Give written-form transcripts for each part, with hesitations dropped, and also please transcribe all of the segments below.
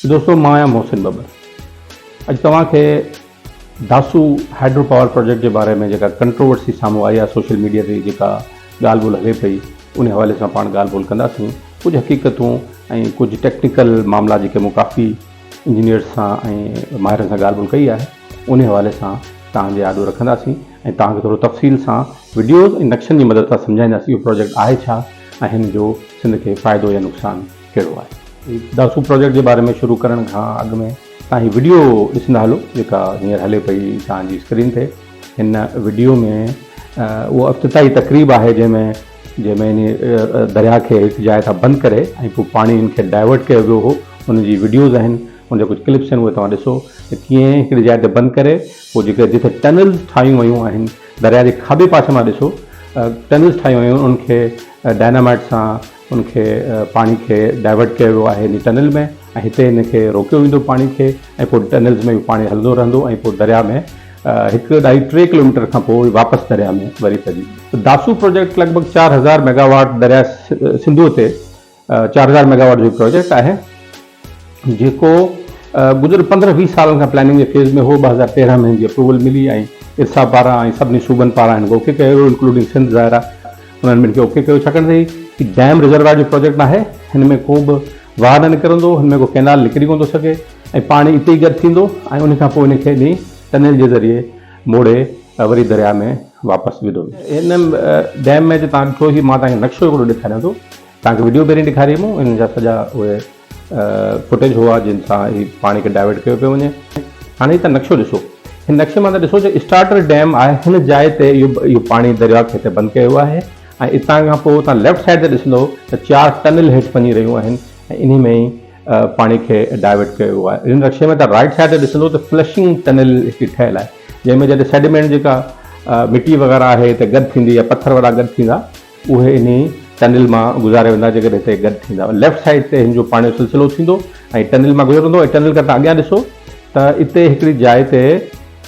दोस्तों मां आहियां मोहसिन बबर। अॼु तव्हांखे दासू हाइड्रो पावर प्रोजेक्ट के बारे में जेका कंट्रोवर्सी साम्हूं आई आहे सोशल मीडिया ते जेका ॻाल्हि ॿोल हले पई उन हवाले सां पाण ॻाल्हि ॿोल कंदासीं। कुछ हक़ीक़तूं ऐं कुछ टेक्निकल मामला जेके मूं काफ़ी इंजीनियर्स सां ऐं माहिरनि सां ॻाल्हि ॿोल कई आहे उन हवाले सां तव्हांजे आॾो रखंदासीं ऐं तव्हांखे थोरो तफ़सील सां वीडियोज़ ऐं नक्शनि जी मदद सां सम्झाईंदासीं इहो प्रोजेक्ट आहे छा ऐं हिन जो सिंध खे फ़ाइदो या नुक़सानु कहिड़ो आहे। दासू प्रोजेक्ट के बारे में शुरू करण खां अॻु में तव्हां ही वीडियो ॾिसंदा हलो जेका हींअर हले पई तव्हांजी स्क्रीन ते। हिन वीडियो में उहो अफ़्तिताही तक़रीब आहे जंहिंमें इन दरिया खे हिकु जाइ तां बंदि करे ऐं पोइ पाणी इनखे डाइवर्ट कयो वियो हो। उनजी वीडियोज़ आहिनि, उनजा कुझु क्लिप्स आहिनि, उहे तव्हां ॾिसो त कीअं हिकिड़ी जाइ ते बंदि करे पोइ जेके जिथे टनल्स ठाहियूं वयूं आहिनि दरिया जे खाॿे पासे मां ॾिसो टनल्स ठाहियूं वयूं उनखे डायनामाइट सां उनखे पाणी खे डाइवर्ट कयो वियो आहे इन टनल में ऐं हिते इनखे रोकियो वेंदो पाणी खे ऐं पोइ टनल्स में बि पाणी हलंदो रहंदो ऐं पोइ दरिया में 1.5-3 किलोमीटर खां पोइ वापसि दरिया में वरी पइजी। दासू प्रोजेक्ट लॻभॻि 4000 मेगावाट दरिया सिंधु ते 4000 मेगावाट जो प्रोजेक्ट आहे जेको गुज़िर 15-20 सालनि खां प्लानिंग जे फेज़ में हो। 2013 में हिनजी अप्रूवल मिली ऐं इर्सा पारां ऐं सभिनी सूबनि पारां हिन ओके कयो, इंक्लूडिंग सिंध ज़ाहिरा उन्हनि ॿिनि खे ओके कयो। छाकाणि त डैम रिजर्वायर जो प्रोजेक्ट आहे, हिन में को बि वाह न निकिरंदो, हिन में को कैनाल निकिरी कोन थो सघे ऐं पाणी इते ई गॾु थींदो ऐं उन खां पोइ इनखे नी टनल जे ज़रिए मोड़े वरी दरिया में वापसि विधो। हिन डैम में तव्हां ॾिठो ई मां तव्हांखे नक्शो हिकिड़ो ॾेखारियां थो। तव्हांखे वीडियो पहिरीं ॾेखारियमि हिन जा सॼा उहे फुटेज हुआ जिन सां ही पाणी खे डाइवर्ट कयो पियो वञे। हाणे तव्हां नक्शो ॾिसो, हिन नक्शे मां त ॾिसो जो स्टार्टर डैम आहे, हिन जाइ ते इहो पाणी दरिया खे हिते बंदि कयो आहे ऐं इतां खां पोइ तव्हां लेफ्ट साइड ते ॾिसंदो त 4 टनल हेठि वञी रहियूं आहिनि ऐं इन में ई पाणी खे डाइवर्ट कयो वियो आहे। इन नक्शे में तव्हां राइट साइड ते ॾिसंदो त फ्लशिंग टनल हिकिड़ी ठहियलु आहे जंहिंमें जॾहिं सेडिमेंट जेका मिटी वग़ैरह आहे हिते गॾु थींदी या पत्थर वॾा गॾु थींदा उहे इन टनल मां गुज़ारे वेंदा जेकॾहिं हिते गॾु थींदा। लेफ्ट साइड ते हिन जो पाणी जो सिलसिलो थींदो ऐं टनल मां गुज़रंदो ऐं टनल खां तव्हां अॻियां ॾिसो त इते हिकिड़ी जाइ ते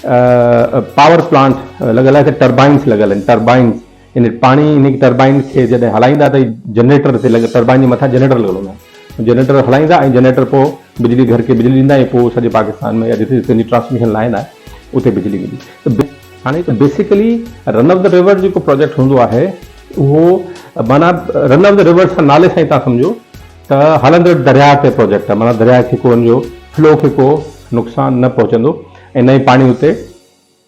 पावर प्लांट लॻल आहे, टर्बाइन्स लॻल आहिनि। टर्बाइन्स इन पाणी इन टर्बाइन खे जॾहिं हलाईंदा त जनरेटर ते लॻे, टर्बाइन जे मथां जनरेटर लॻल हूंदा आहिनि। जनरेटर हलाईंदा ऐं जनरेटर पोइ बिजली घर खे बिजली ॾींदा ऐं पोइ सॼे पाकिस्तान में या जिते जिते ट्रांसमिशन लाइन आहे उते बिजली मिली। त हाणे त basically run of the river जेको प्रोजेक्ट हूंदो आहे उहो माना रन ऑफ द रिवर सां नाले सां ई तव्हां सम्झो त हलंदड़ दरिया ते प्रोजेक्ट आहे। माना दरिया खे को हुनजो फ्लो खे को नुक़सानु न पहुचंदो ऐं न ई पाणी उते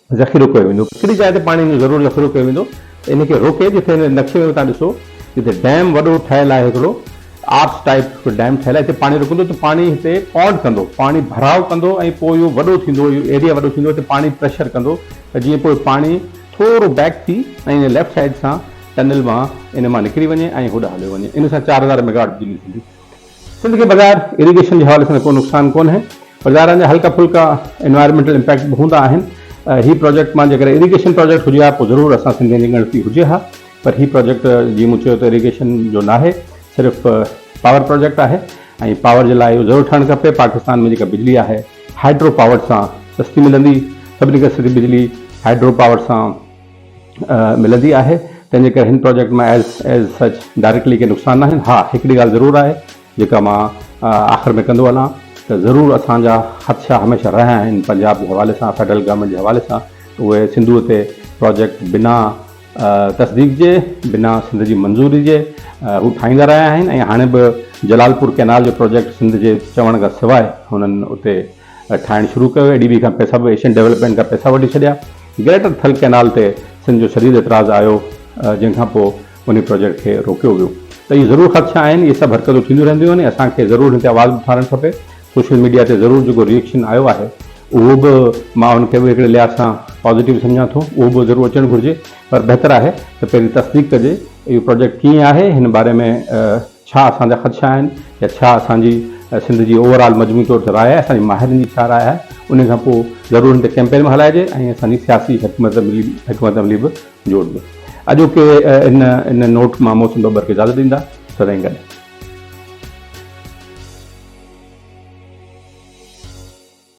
ज़ख़ीरो कयो वेंदो। हिकिड़ी जाइ ते पाणी जो ज़रूरु ज़ख़ीरो कयो वेंदो इनखे रोके। जिथे हिन नक्शे में तव्हां ॾिसो जिथे डैम वॾो ठहियलु आहे, हिकिड़ो आर्च टाइप डैम ठहियलु आहे, हिते पाणी रुकंदो त पाणी हिते पॉन्ड कंदो, पाणी भराव कंदो ऐं पोइ इहो वॾो थींदो, इहो एरिया वॾो थींदो, हिते पाणी प्रेशर कंदो त जीअं पोइ पाणी थोरो बैक थी ऐं इन लेफ्ट साइड सां टनल मां इन मां निकिरी वञे ऐं होॾे हलियो वञे। इन सां 4000 मेगावाट बिजली थींदी। सिंध खे बग़ैर इरिगेशन जे हवाले सां को नुक़सानु कोन्हे, पर ज़ाहिर जा हल्का फुल्का एनवायरमेंटल इम्पैक्ट बि हूंदा आहिनि। ही प्रोजेक्ट मां जेकर इरिगेशन प्रोजेक्ट हुजे हा पोइ ज़रूरु असां सिंधियुनि जी ॻणती हुजे हा, पर ही प्रोजेक्ट जीअं मूं चयो त इरिगेशन जो न आहे, सिर्फ़ु पावर प्रोजेक्ट आहे ऐं पावर जे लाइ इहो ज़रूरु ठहणु खपे। पाकिस्तान में जेका बिजली आहे हाइड्रो पावर सां सस्ती मिलंदी, सभिनी खां सस्ती बिजली हाइड्रो पावर सां मिलंदी आहे। तंहिंजे करे हिन प्रोजेक्ट में एज़ सच डायरेक्टली के नुक़सानु न आहिनि। हा, हिकिड़ी ॻाल्हि ज़रूरु आहे जेका मां आख़िर में कंदो वञा त ज़रूरु असांजा ख़दशा हमेशह रहिया आहिनि पंजाब जे हवाले सां, फेडरल गवर्नमेंट जे हवाले सां। उहे सिंधु ते प्रोजेक्ट बिना तस्दीक जे, बिना सिंध जी मंज़ूरी जे हू ठाहींदा रहिया आहिनि ऐं हाणे बि जलालपुर कैनाल जो प्रोजेक्ट सिंध जे चवण खां सवाइ हुननि उते ठाहिणु शुरू कयो। एडीबी खां पैसा बि, एशियन डेवलपमेंट खां पैसा वठी छॾिया। ग्रेटर थल कैनाल ते सिंध जो शदीद एतिराज़ आयो जंहिंखां पोइ उन प्रोजेक्ट खे रोकियो वियो। त इहे ज़रूरु ख़दशा आहिनि, इहे सभु हरकतूं थींदियूं रहंदियूं आहिनि। असांखे ज़रूरु हिन ते आवाज़ु उथारणु खपे। सोशल मीडिया ते ज़रूरु जेको रिएक्शन आयो आहे उहो बि मां उनखे बि हिकिड़े लिहाज़ सां पॉज़िटिव सम्झां थो, उहो बि ज़रूरु अचणु घुरिजे। पर बहितरु आहे त पहिरीं तस्दीक कजे इहो प्रोजेक्ट कीअं आहे, हिन बारे में छा असांजा ख़दशा आहिनि या छा असांजी सिंध जी ओवरऑल मजमूई तौर ते राय आहे, असांजी माहिरनि जी छा राय आहे। उन खां पोइ ज़रूरु हिन ते कैंपेन में हलाइजे ऐं असांजी सियासी हिकमत अमली बि जोड़िजे। अॼोके इन नोट मां मोहसिन बबर खे इजाज़त ॾींदा। सदाईं गॾु।